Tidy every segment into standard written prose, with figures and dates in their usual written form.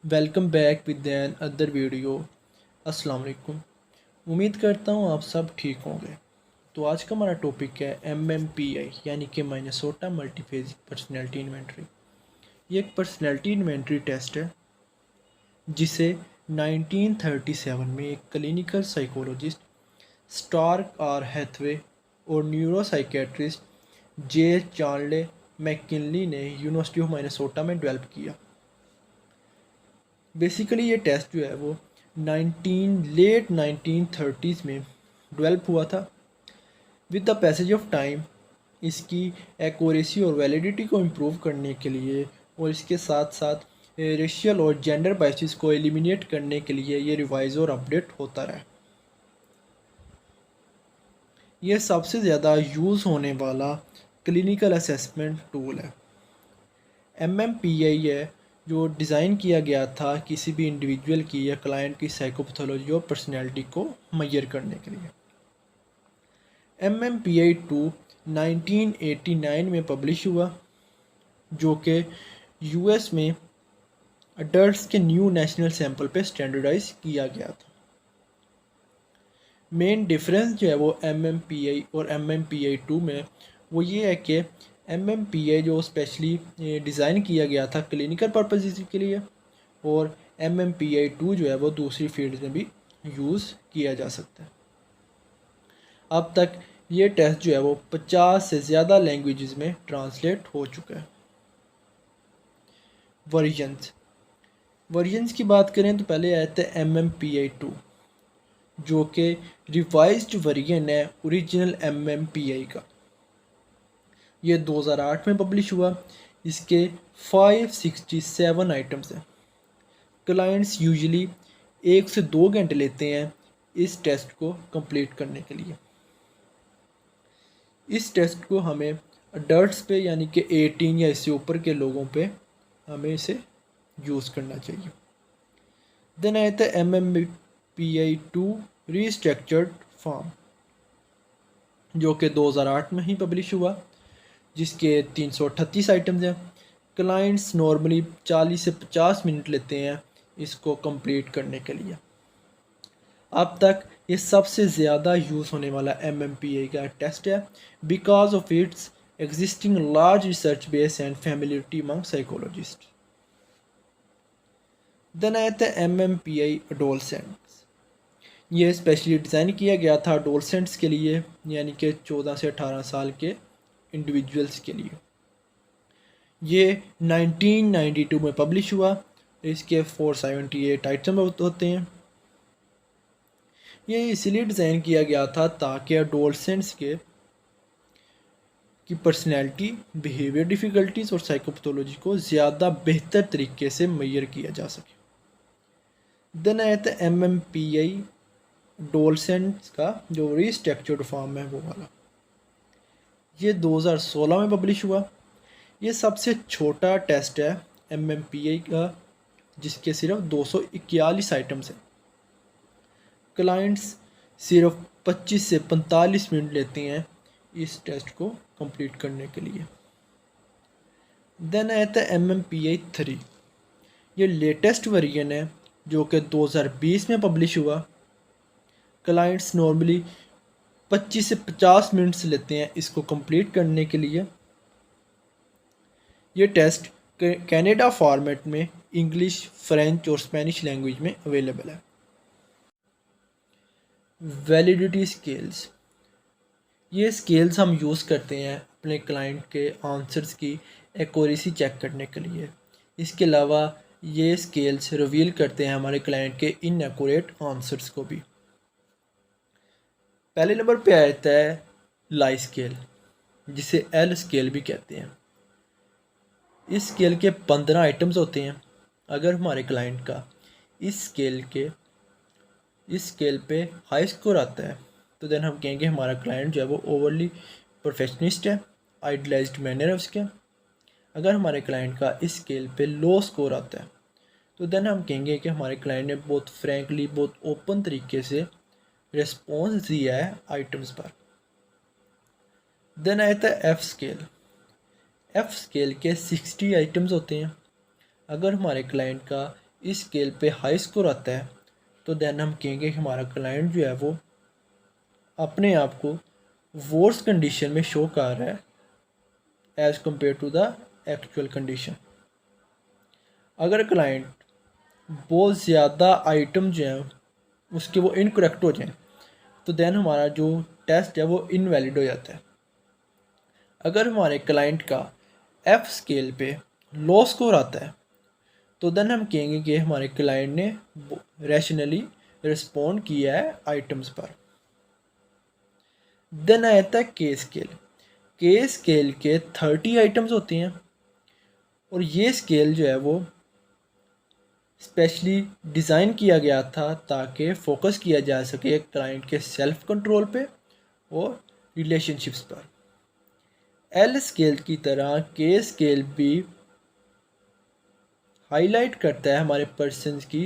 Welcome back with another video. अस्सलाम वालेकुम। उम्मीद करता हूँ आप सब ठीक होंगे। तो आज का हमारा टॉपिक है MMPI यानी कि मिनेसोटा मल्टीफेजिक पर्सनैलिटी इन्वेंटरी। ये एक पर्सनैलिटी इन्वेंटरी टेस्ट है जिसे 1937 में एक clinical psychologist Starke R Hathaway और न्यूरोसाइकेट्रिस्ट जे चार्ले मैकिनली ने यूनिवर्सिटी ऑफ मिनेसोटा में डेवलप किया। बेसिकली ये टेस्ट जो है वो 1930s में डेवलप हुआ था। With the passage of time इसकी एक्यूरेसी और वैलिडिटी को इम्प्रूव करने के लिए और इसके साथ साथ रेशियल और जेंडर बाइसेस को एलिमिनेट करने के लिए ये रिवाइज और अपडेट होता रहा। ये सबसे ज़्यादा यूज़ होने वाला क्लिनिकल असेसमेंट टूल है। MMPI है जो डिज़ाइन किया गया था किसी भी इंडिविजुअल की या क्लाइंट की साइकोपैथोलॉजी और पर्सनैलिटी को मेजर करने के लिए। MMPI-2 1989 में पब्लिश हुआ जो कि US में अडल्ट्स के न्यू नेशनल सैंपल पे स्टैंडर्डाइज किया गया था। मेन डिफरेंस जो है वो MMPI और MMPI-2 में वो ये है कि MMPI जो स्पेशली डिज़ाइन किया गया था क्लिनिकल पर्पज़ के लिए और MMPI-2 जो है वो दूसरी फील्ड में भी यूज़ किया जा सकता है। अब तक ये टेस्ट जो है वो 50 से ज़्यादा लैंग्वेजेस में ट्रांसलेट हो चुका है। वर्जन्स की बात करें तो पहले आया था MMPI-2 जो कि रिवाइज्ड वर्जन है ओरिजिनल MMPI का। ये 2008 में पब्लिश हुआ। इसके 567 आइटम्स हैं। क्लाइंट्स यूजुअली 1 से 2 घंटे लेते हैं इस टेस्ट को कंप्लीट करने के लिए। इस टेस्ट को हमें अडल्ट्स पे यानी कि 18 या इससे ऊपर के लोगों पे हमें इसे यूज़ करना चाहिए। देन आया था MMPI-2 रीस्ट्रक्चर्ड फॉर्म जो कि 2008 में ही पब्लिश हुआ जिसके 338 आइटम्स हैं। क्लाइंट्स नॉर्मली 40 से 50 मिनट लेते हैं इसको कंप्लीट करने के लिए। अब तक ये सबसे ज़्यादा यूज़ होने वाला MMPI का टेस्ट है because of its existing large research base and familiarity among psychologist. Then आया था MMPI एडोलसेंट्स। ये स्पेशली डिज़ाइन किया गया था एडोलसेंट्स के लिए यानी कि 14 से 18 साल के इंडिविजुअल्स के लिए। ये 1992 में पब्लिश हुआ। इसके 478 आइटम होते हैं। ये इसलिए डिज़ाइन किया गया था ताकि एडोलसेंट्स की पर्सनैलिटी, बिहेवियर डिफ़िकल्टीज़ और साइकोपैथोलॉजी को ज़्यादा बेहतर तरीके से मेजर किया जा सके। देन आया था MMPI एडोलसेंट्स का जो रीस्ट्रक्चर्ड फॉर्म है वो वाला। ये 2016 में पब्लिश हुआ। ये सबसे छोटा टेस्ट है MMPI का जिसके सिर्फ 241 आइटम्स हैं। क्लाइंट्स सिर्फ 25 से 45 मिनट लेते हैं इस टेस्ट को कंप्लीट करने के लिए। देन आया था MMPI-3। ये लेटेस्ट वर्जन है जो कि 2020 में पब्लिश हुआ। क्लाइंट्स नॉर्मली 25 से 50 मिनट्स लेते हैं इसको कंप्लीट करने के लिए। ये टेस्ट कनाडा फॉर्मेट में इंग्लिश, फ्रेंच और स्पेनिश लैंग्वेज में अवेलेबल है। Validity scales. ये स्केल्स हम यूज़ करते हैं अपने क्लाइंट के आंसर्स की एक्यूरेसी चेक करने के लिए। इसके अलावा ये स्केल्स रिवील करते हैं हमारे क्लाइंट के इनएक्यूरेट आंसर्स को भी। पहले नंबर पे आता है लाई स्केल जिसे L स्केल भी कहते हैं। इस स्केल के 15 आइटम्स होते हैं। अगर हमारे क्लाइंट का इस स्केल पे हाई स्कोर आता है तो देन हम कहेंगे हमारा क्लाइंट जो है वो ओवरली परफेक्शनिस्ट है, आइडियलाइज्ड मैनर है उसके। अगर हमारे क्लाइंट का इस स्केल पे लो स्कोर आता है तो देन हम कहेंगे कि हमारे क्लाइंट ने बहुत फ्रैंकली, बहुत ओपन तरीके से रिस्पॉन्स दिया है आइटम्स पर। देन आता है F स्केल। F स्केल के 60 आइटम्स होते हैं। अगर हमारे क्लाइंट का इस स्केल पे हाई स्कोर आता है तो देन हम कहेंगे कि हमारा क्लाइंट जो है वो अपने आप को वर्स्ट कंडीशन में शो कर रहा है as compared to the actual condition. अगर क्लाइंट बहुत ज़्यादा आइटम जो हैं उसके वो इनकरेक्ट हो जाएं तो देन हमारा जो टेस्ट है वो इनवैलिड हो जाता है। अगर हमारे क्लाइंट का एफ स्केल पे लो स्कोर आता है तो देन हम कहेंगे कि हमारे क्लाइंट ने रैशनली रिस्पॉन्ड किया है आइटम्स पर। देन आता है के स्केल। के स्केल के 30 आइटम्स होती हैं और ये स्केल जो है वो स्पेशली डिज़ाइन किया गया था ताकि फोकस किया जा सके क्लाइंट के सेल्फ कंट्रोल पे और रिलेशनशिप्स पर। एल स्केल की तरह के स्केल भी हाईलाइट करता है हमारे पर्सन की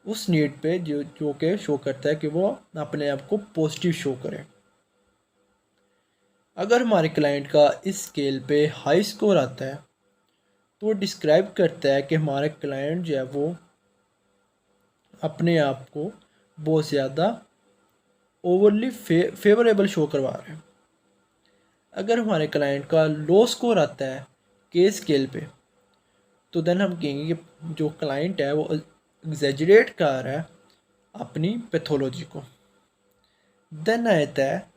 उस नीड पे जो कि शो करता है कि वो अपने आप को पॉजिटिव शो करे। अगर हमारे क्लाइंट का इस स्केल पे हाई स्कोर आता है तो वो डिस्क्राइब करता है कि हमारे क्लाइंट जो है वो अपने आप को बहुत ज़्यादा ओवरली फेवरेबल शो करवा रहे हैं। अगर हमारे क्लाइंट का लो स्कोर आता है के स्केल पे तो देन हम कहेंगे कि जो क्लाइंट है वो एग्जेजरेट कर रहा है अपनी पैथोलॉजी को। देन आता है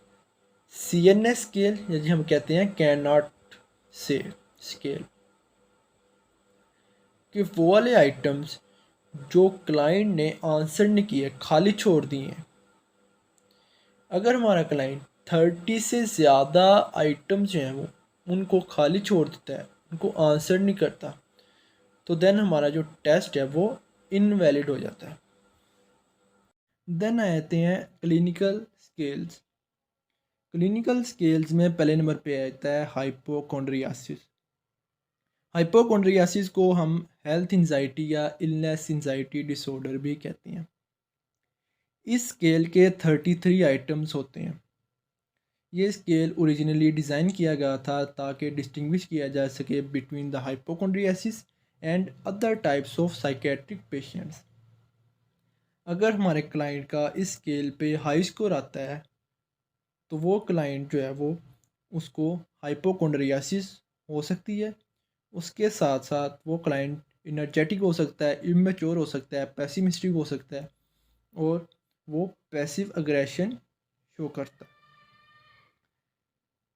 सी एन एस स्केल, जिसे हम कहते हैं कैन नॉट से स्केल, कि वो वाले आइटम्स जो क्लाइंट ने आंसर नहीं किए खाली छोड़ दिए हैं। अगर हमारा क्लाइंट 30 से ज़्यादा आइटम्स जो हैं वो उनको खाली छोड़ देता है, उनको आंसर नहीं करता, तो देन हमारा जो टेस्ट है वो इनवैलिड हो जाता है। देन आते हैं क्लिनिकल स्केल्स। क्लिनिकल स्केल्स में पहले नंबर पे आता है हाइपोकॉन्ड्रियासिस। हाइपोकॉन्ड्रियासिस को हम हेल्थ एंजाइटी या इलनेस एंजाइटी डिसऑर्डर भी कहते हैं। इस स्केल के 33 आइटम्स होते हैं। ये स्केल ओरिजिनली डिज़ाइन किया गया था ताकि डिस्टिंग्विश किया जा सके between the hypochondriasis and other types of psychiatric patients. अगर हमारे क्लाइंट का इस स्केल पे हाई स्कोर आता है तो वो क्लाइंट जो है वो उसको हाइपोकॉन्ड्रियासिस हो सकती है। उसके साथ साथ वो क्लाइंट इनर्जेटिक हो सकता है, इमेच्योर हो सकता है, पेसिमिस्टिक हो सकता है और वो पैसिव अग्रेशन शो करता है।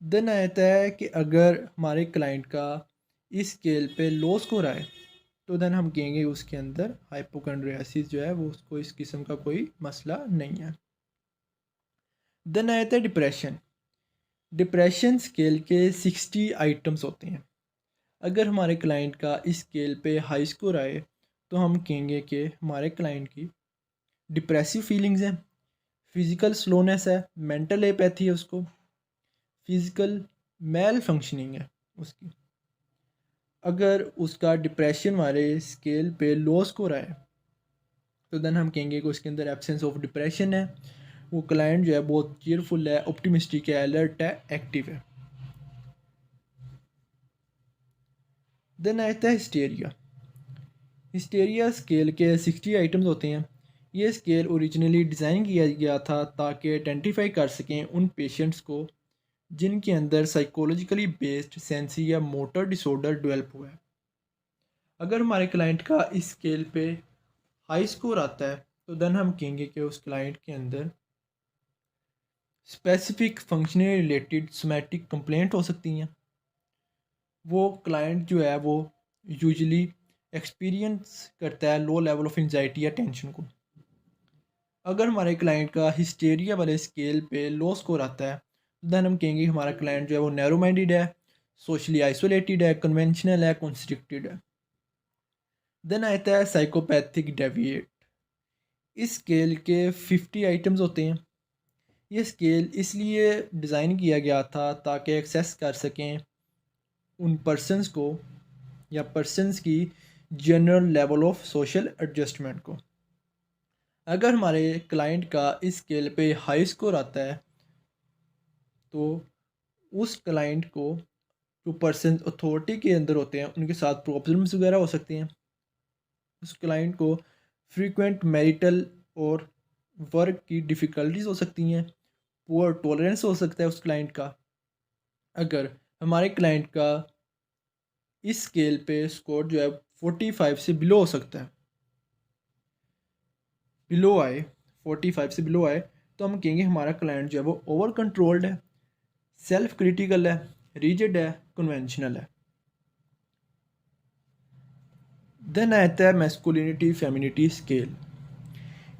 देन आता है कि अगर हमारे क्लाइंट का इस स्केल पे लो स्कोर आए तो देन हम कहेंगे उसके अंदर हाइपोकॉन्ड्रियासिस जो है वो उसको इस किस्म का कोई मसला नहीं है। देन आता है डिप्रेशन। डिप्रेशन स्केल के 60 आइटम्स होते हैं। अगर हमारे क्लाइंट का इस स्केल पे हाई स्कोर आए तो हम कहेंगे कि हमारे क्लाइंट की डिप्रेसिव फीलिंग्स हैं, फिज़िकल स्लोनेस है, मेंटल एपैथी है, उसको फिज़िकल मेल फंक्शनिंग है उसकी। अगर उसका डिप्रेशन वाले स्केल पे लो स्कोर आए तो देन हम कहेंगे कि उसके अंदर एब्सेंस ऑफ डिप्रेशन है, वो क्लाइंट जो है बहुत चीयरफुल है, ऑप्टिमिस्टिक है, अलर्ट है, एक्टिव है। देन आता है हिस्टेरिया। हिस्टेरिया स्केल के 60 आइटम्स होते हैं। ये स्केल ओरिजिनली डिज़ाइन किया गया था ताकि आइडेंटिफाई कर सकें उन पेशेंट्स को जिनके अंदर साइकोलॉजिकली बेस्ड सेंसी या मोटर डिसऑर्डर डेवलप हुआ है। अगर हमारे क्लाइंट का इस स्केल पे हाई स्कोर आता है तो देन हम कहेंगे कि उस क्लाइंट के अंदर specific functional related somatic complaint हो सकती हैं। वो क्लाइंट जो है वो यूजुअली एक्सपीरियंस करता है लो लेवल ऑफ एंजाइटी या टेंशन को। अगर हमारे क्लाइंट का हिस्टेरिया वाले स्केल पे लो स्कोर आता है तो देन हम कहेंगे हमारा क्लाइंट जो है वो नैरो माइंडेड है, सोशली आइसोलेटेड है, कन्वेंशनल है, कॉन्स्ट्रिक्टेड है। देन आता है साइकोपैथिक डेविएट। इस स्केल के 50 आइटम्स होते हैं। ये स्केल इसलिए डिज़ाइन किया गया था ताकि एक्सेस कर सकें उन पर्सनस को या पर्सनस की general level of social adjustment को। अगर हमारे क्लाइंट का इस स्केल पे हाई स्कोर आता है तो उस क्लाइंट को जो पर्सन अथॉरिटी के अंदर होते हैं उनके साथ प्रॉब्लम्स वगैरह हो सकती हैं। उस क्लाइंट को फ्रीक्वेंट मैरिटल और वर्क की डिफ़िकल्टीज हो सकती हैं, पुअर टॉलरेंस हो सकता है उस क्लाइंट का। अगर हमारे क्लाइंट का इस स्केल पे स्कोर जो है 45 से बिलो हो सकता है, बिलो आए 45 से बिलो आए, तो हम कहेंगे हमारा क्लाइंट जो है वो ओवर कंट्रोल्ड है, सेल्फ क्रिटिकल है, रिजिड है, कन्वेंशनल है। देन आता है मैस्कुलिनिटी फेमिनिटी स्केल।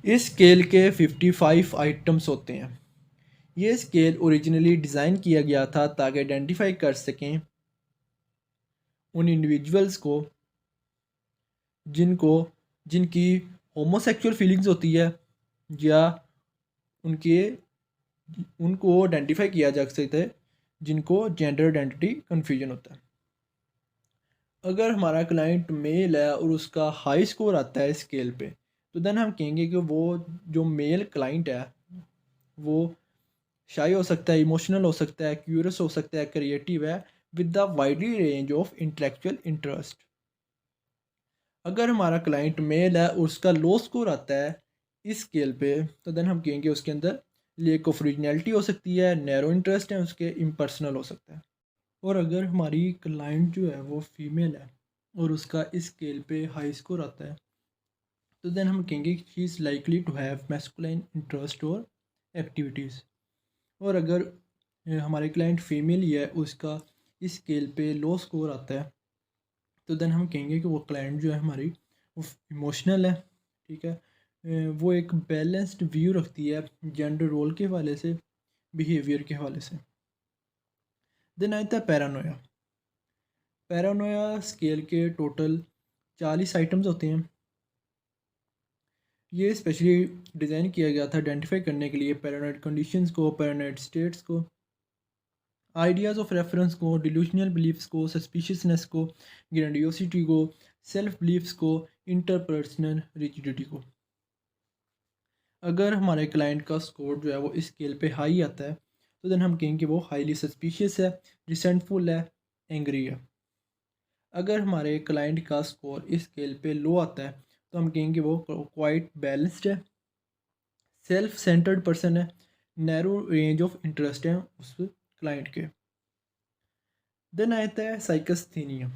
इस स्केल के 55 आइटम्स होते हैं। ये स्केल ओरिजिनली डिज़ाइन किया गया था ताकि आइडेंटिफाई कर सकें उन इंडिविजुअल्स को जिनको जिनकी होमोसेक्सुअल फीलिंग्स होती है, या उनके उनको आइडेंटिफाई किया जा सकता है जिनको जेंडर आइडेंटिटी कन्फ्यूजन होता है। अगर हमारा क्लाइंट मेल है और उसका हाई स्कोर आता है स्केल पे, तो देन हम कहेंगे कि वो जो मेल क्लाइंट है वो शाई हो सकता है, इमोशनल हो सकता है, क्यूरियस हो सकता है, क्रिएटिव है, with the widely range of intellectual interest. अगर हमारा क्लाइंट मेल है और उसका लो स्कोर आता है इस स्केल पे, तो देन हम कहेंगे उसके अंदर लेक ऑफ ओरिजिनलिटी हो सकती है, नैरो इंटरेस्ट है उसके, इम्पर्सनल हो सकता है। और अगर हमारी क्लाइंट जो है वो फीमेल है और उसका इस स्केल पे हाई स्कोर आता है, तो देन हम कहेंगे she is likely to have masculine interest और एक्टिविटीज़। और अगर हमारे क्लाइंट फीमेल ही है, उसका इस स्केल पे लो स्कोर आता है, तो देन हम कहेंगे कि वो क्लाइंट जो है हमारी वो इमोशनल है, ठीक है। वो एक बैलेंस्ड व्यू रखती है जेंडर रोल के हवाले से, बिहेवियर के हवाले से। देन आता है पैरानोया। पैरानोया स्केल के टोटल 40 आइटम्स होते हैं। ये स्पेशली डिज़ाइन किया गया था आइडेंटिफाई करने के लिए पैरानोइड कंडीशंस को, पैरानोइड स्टेट्स को, आइडियाज़ ऑफ रेफरेंस को, डिल्यूशनल बिलीफ्स को, सस्पिशियसनेस को, ग्रैंडियोसिटी को, सेल्फ बिलीफ्स को, इंटरपर्सनल रिजिडिटी को। अगर हमारे क्लाइंट का स्कोर जो है वो इस स्केल पे हाई आता है, तो देन हम कहेंगे वो हाईली सस्पिशियस है, रिसेंटफुल है, एंग्री है। अगर हमारे क्लाइंट का स्कोर इस स्केल पे लो आता है, तो हम कहेंगे वो क्वाइट बैलेंस्ड है, सेल्फ सेंटर्ड पर्सन है, नैरो रेंज ऑफ इंटरेस्ट है उस क्लाइंट के। देन आता है साइकस्थीनिया।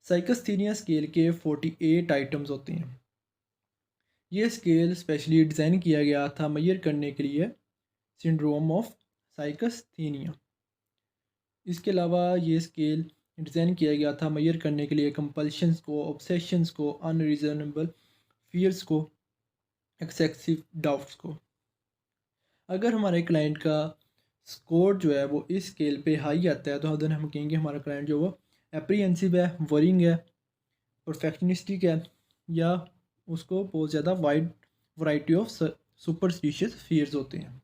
साइकस्थीनिया स्केल के 48 आइटम्स होते हैं। ये स्केल स्पेशली डिज़ाइन किया गया था मेजर करने के लिए सिंड्रोम ऑफ साइकस्थीनिया। इसके अलावा ये स्केल डिज़ाइन किया गया था मेजर करने के लिए कंपल्शंस को, ऑब्सेशंस को, अनरीजनेबल फियर्स को, एक्सेसिव डाउट्स को। अगर हमारे क्लाइंट का स्कोर जो है वो इस स्केल पे हाई आता है, तो देन हम कहेंगे हमारा क्लाइंट जो वो एप्रीहेंसिव है, वरिंग है, परफेक्शनिस्टिक है, या उसको बहुत ज़्यादा wide variety of superstitious fears होते हैं।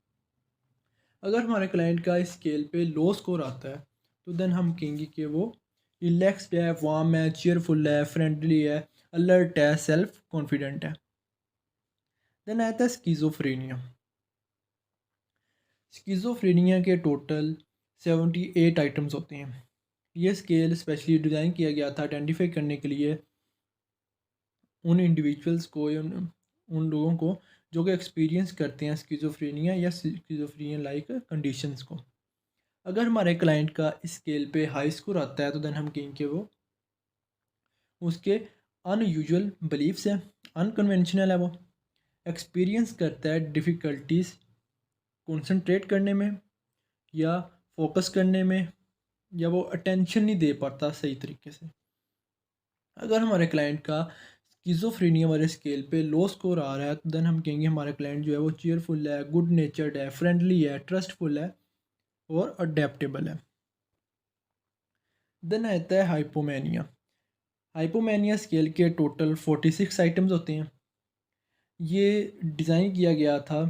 अगर हमारे क्लाइंट का इस स्केल पे लो स्कोर आता है, तो देन हम कहेंगे कि वो रिलैक्स्ड है, वार्म है, चेयरफुल है, फ्रेंडली है, अलर्ट है, सेल्फ कॉन्फिडेंट है। देन आता है स्किज़ोफ्रेनिया। स्किज़ोफ्रेनिया के टोटल 78 आइटम्स होते हैं। ये स्केल स्पेशली डिज़ाइन किया गया था आइडेंटिफाई करने के लिए उन इंडिविजुअल्स को या उन लोगों को जो कि एक्सपीरियंस करते हैं स्किज़ोफ्रेनिया या स्किज़ोफ्रेनिया लाइक कंडीशंस को। अगर हमारे क्लाइंट का इस स्केल पे हाई स्कोर आता है, तो देन हम कहेंगे वो उसके अनयूजुअल बिलीफ्स हैं, अनकन्वेंशनल है, वो एक्सपीरियंस करता है डिफ़िकल्टीज कंसंट्रेट करने में या फोकस करने में, या वो अटेंशन नहीं दे पाता सही तरीके से। अगर हमारे क्लाइंट का स्किज़ोफ्रेनिया वाले स्केल पे लो स्कोर आ रहा है, तो देन हम कहेंगे हमारा क्लाइंट जो है वो चीयरफुल है, गुड नेचर्ड है, फ्रेंडली है, ट्रस्टफुल है और अडेप्टेबल है। देन आता है हाइपोमेनिया। हाइपोमेनिया स्केल के टोटल 46 आइटम्स होते हैं। ये डिज़ाइन किया गया था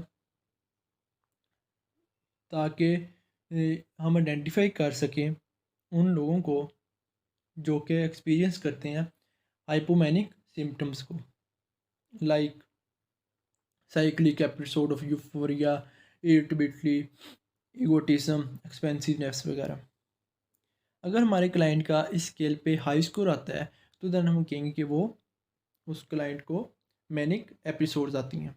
ताकि हम आइडेंटिफाई कर सकें उन लोगों को जो कि एक्सपीरियंस करते हैं हाइपोमेनिक सिम्टम्स को, like cyclic episode of euphoria, irritability, egotism, expansiveness वगैरह। अगर हमारे क्लाइंट का इस स्केल पे हाई स्कोर आता है, तो देन हम कहेंगे कि वो उस क्लाइंट को मैनिक एपिसोड्स आती हैं।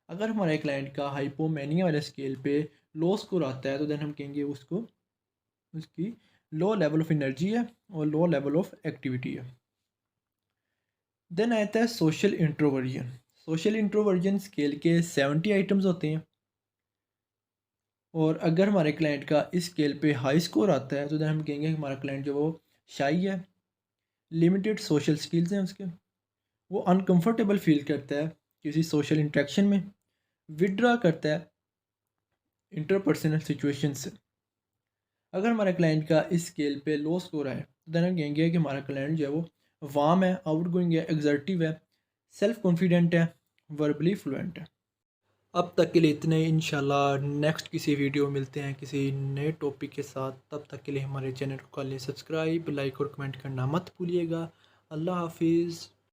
अगर हमारे क्लाइंट का हाइपोमेनिया वाले स्केल पे लो स्कोर आता है तो देन हम कहेंगे उसको उसकी लो लेवल ऑफ एनर्जी है और लो लेवल ऑफ एक्टिविटी है। देन आता है social introversion. Social introversion scale के 70 आइटम्स होते हैं, और अगर हमारे क्लाइंट का इस स्केल पे हाई स्कोर आता है तो देन हम कहेंगे कि हमारा क्लाइंट जो वो शाई है, लिमिटेड सोशल स्किल्स हैं उसके, वो अनकंफर्टेबल फील करता है किसी सोशल इंटरेक्शन में, विड्रा करता है इंटरपर्सनल सिचुएशन से। अगर हमारे क्लाइंट का इस स्केल पे लो स्कोर है तो देन हम कहेंगे कि हमारा क्लाइंट जो है वो वार्म है, आउटगोइंग है, एग्जर्टिव है, सेल्फ कॉन्फिडेंट है, वर्बली फ्लुएंट है। अब तक के लिए इतने ही। इंशाल्लाह नेक्स्ट किसी वीडियो में मिलते हैं किसी नए टॉपिक के साथ। तब तक के लिए हमारे चैनल को कर लें सब्सक्राइब, लाइक और कमेंट करना मत भूलिएगा। अल्लाह हाफिज़।